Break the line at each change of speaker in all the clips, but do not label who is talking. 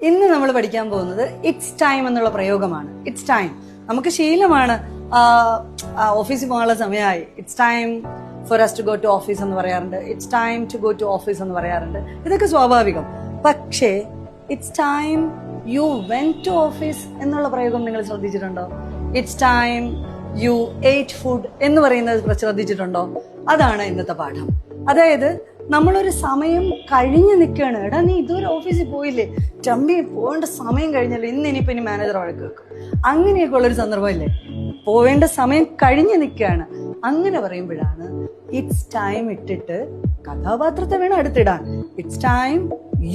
ഇന്ന് നമ്മൾ പഠിക്കാൻ പോകുന്നത് ഇറ്റ്സ് ടൈം എന്നുള്ള പ്രയോഗമാണ്. ഇറ്റ്സ് ടൈം നമുക്ക് ശീലമാണ്. ഓഫീസിൽ പോകാനുള്ള സമയമായി, it's time for us to go to office എന്ന് പറയാറുണ്ട്, it's time to go to office എന്ന് പറയാറുണ്ട്. ഇതൊക്കെ സ്വാഭാവികം. പക്ഷേ it's time you went to office എന്നുള്ള പ്രയോഗം നിങ്ങൾ ശ്രദ്ധിച്ചിട്ടുണ്ടോ? It's time you ate food എന്ന് പറയുന്നത് ശ്രദ്ധിച്ചിട്ടുണ്ടോ? അതാണ് ഇന്നത്തെ പാഠം. അതായത് നമ്മളൊരു സമയം കഴിഞ്ഞ് നിൽക്കുകയാണ്. എടാ നീ ഇതുവരെ ഓഫീസിൽ പോയില്ലേ, ചമ്പി പോകേണ്ട സമയം കഴിഞ്ഞല്ലോ, ഇനിയിപ്പോൾ ഇനി മാനേജർ വഴക്ക് വെക്കും, അങ്ങനെയൊക്കെ ഉള്ളൊരു സന്ദർഭമില്ലേ? പോവേണ്ട സമയം കഴിഞ്ഞ് നിൽക്കുകയാണ്. അങ്ങനെ പറയുമ്പോഴാണ് ഇറ്റ്സ് ടൈം ഇട്ടിട്ട് കഥാപാത്രത്തെ വേണം അടുത്തിടാൻ. ഇറ്റ്സ് ടൈം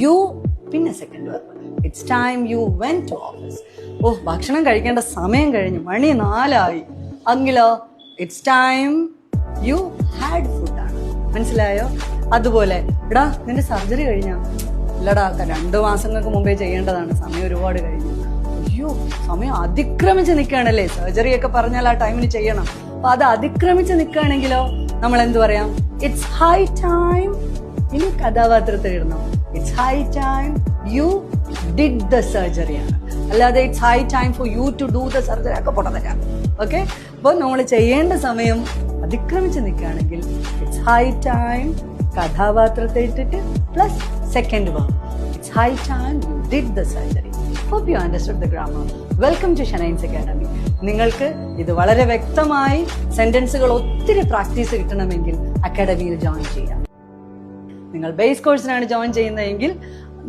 യു, പിന്നെ second verb, it's time you went to office. ഭക്ഷണം കഴിക്കേണ്ട സമയം കഴിഞ്ഞു, മണി 4 ആയി. അങ്കിലോ it's time you had food ആണ്. മനസ്സിലായോ? അതുപോലെ എടാ നിന്റെ സർജറി കഴിഞ്ഞാ? ഇല്ലടാ, 2 മാസങ്ങൾക്ക് മുമ്പേ ചെയ്യേണ്ടതാണ്, സമയം ഒരുപാട് കഴിഞ്ഞു. അയ്യോ, സമയം അതിക്രമിച്ച് നിൽക്കുകയാണല്ലേ. സർജറി ഒക്കെ പറഞ്ഞാൽ ആ ടൈമിന് ചെയ്യണം. അപ്പൊ അത് അതിക്രമിച്ച് നിൽക്കുകയാണെങ്കിലോ നമ്മൾ എന്ത് പറയാം? It's high time. ഇനി കഥാപാത്രത്തെ ഇടണം. It's high time you did the surgery ആണ്. അല്ലാതെ it's high time for you to do the surgery ഒക്കെ പൊട്ടതരാം. ഓക്കെ, അപ്പോൾ നമ്മൾ ചെയ്യേണ്ട സമയം അതിക്രമിച്ച് നിൽക്കുകയാണെങ്കിൽ ഇറ്റ്സ് ഹൈ ടൈം കഥാപാത്രത്തെ ഇട്ടിട്ട് plus second verb. It's high time you did the surgery. Hope you understood the grammar. Welcome to ഷനൈൻസ് അക്കാഡമി. നിങ്ങൾക്ക് ഇത് വളരെ വ്യക്തമായി സെന്റൻസുകൾ ഒത്തിരി പ്രാക്ടീസ് കിട്ടണമെങ്കിൽ അക്കാഡമിയിൽ ജോയിൻ ചെയ്യാം. നിങ്ങൾ ബേസ് കോഴ്സിനാണ് ജോയിൻ ചെയ്യുന്നതെങ്കിൽ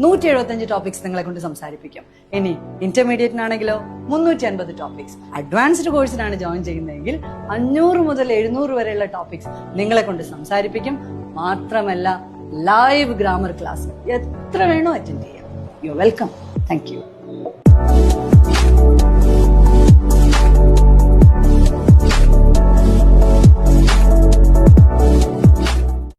175 ടോപ്പിക്സ് നിങ്ങളെ കൊണ്ട് സംസാരിപ്പിക്കും. ഇനി ഇന്റർമീഡിയറ്റിനാണെങ്കിലോ 350 ടോപ്പിക്സ്. അഡ്വാൻസ്ഡ് കോഴ്സിനാണ് ജോയിൻ ചെയ്യുന്നതെങ്കിൽ 500 മുതൽ 700 വരെയുള്ള ടോപ്പിക്സ് നിങ്ങളെ കൊണ്ട് സംസാരിപ്പിക്കും. മാത്രമല്ല ലൈവ് ഗ്രാമർ ക്ലാസ് എത്ര വേണോ അറ്റൻഡ് ചെയ്യാം. You welcome. Thank you.